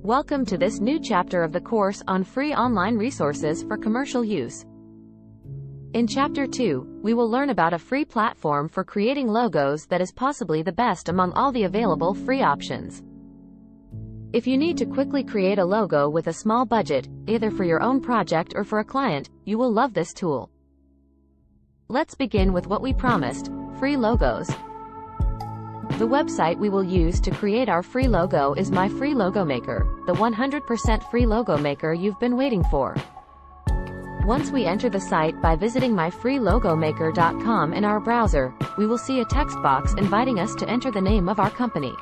Welcome to this new chapter of the course on free online resources for commercial use. In Chapter 2, we will learn about a free platform for creating logos that is possibly the best among all the available free options. If you need to quickly create a logo with a small budget, either for your own project or for a client, you will love this tool. Let's begin with what we promised: free logos. The website we will use to create our free logo is My Free Logo Maker, the 100% free logo maker you've been waiting for. Once we enter the site by visiting myfreelogomaker.com in our browser, we will see a text box inviting us to enter the name of our company.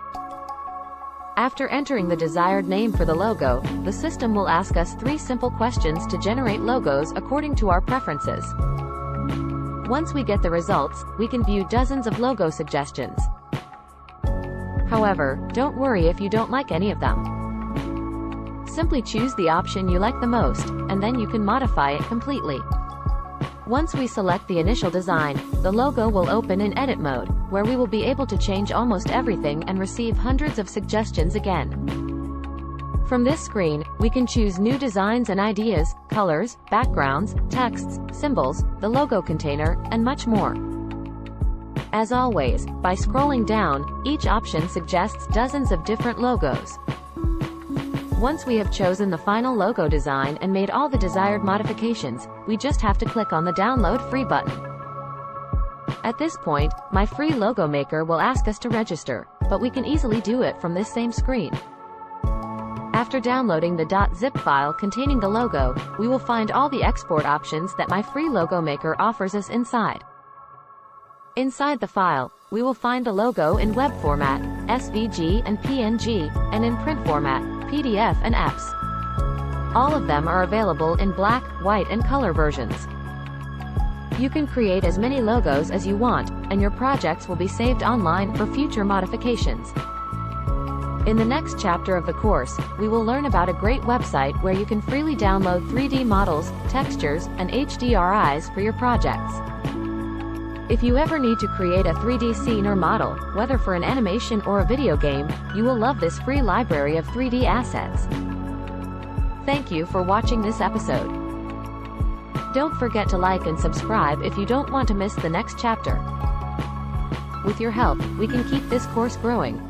After entering the desired name for the logo, the system will ask us 3 simple questions to generate logos according to our preferences. Once we get the results, we can view dozens of logo suggestions. However, don't worry if you don't like any of them. Simply choose the option you like the most, and then you can modify it completely. Once we select the initial design, the logo will open in edit mode, where we will be able to change almost everything and receive hundreds of suggestions again. From this screen, we can choose new designs and ideas, colors, backgrounds, texts, symbols, the logo container, and much more. As always, by scrolling down, each option suggests dozens of different logos. Once we have chosen the final logo design and made all the desired modifications, we just have to click on the Download Free button. At this point, My Free Logo Maker will ask us to register, but we can easily do it from this same screen. After downloading the .zip file containing the logo, we will find all the export options that My Free Logo Maker offers us inside. Inside the file, we will find the logo in web format, SVG and PNG, and in print format, PDF and EPS. All of them are available in black, white, and color versions. You can create as many logos as you want, and your projects will be saved online for future modifications. In the next chapter of the course, we will learn about a great website where you can freely download 3D models, textures, and HDRIs for your projects. If you ever need to create a 3D scene or model, whether for an animation or a video game, you will love this free library of 3D assets. Thank you for watching this episode. Don't forget to like and subscribe if you don't want to miss the next chapter. With your help, we can keep this course growing.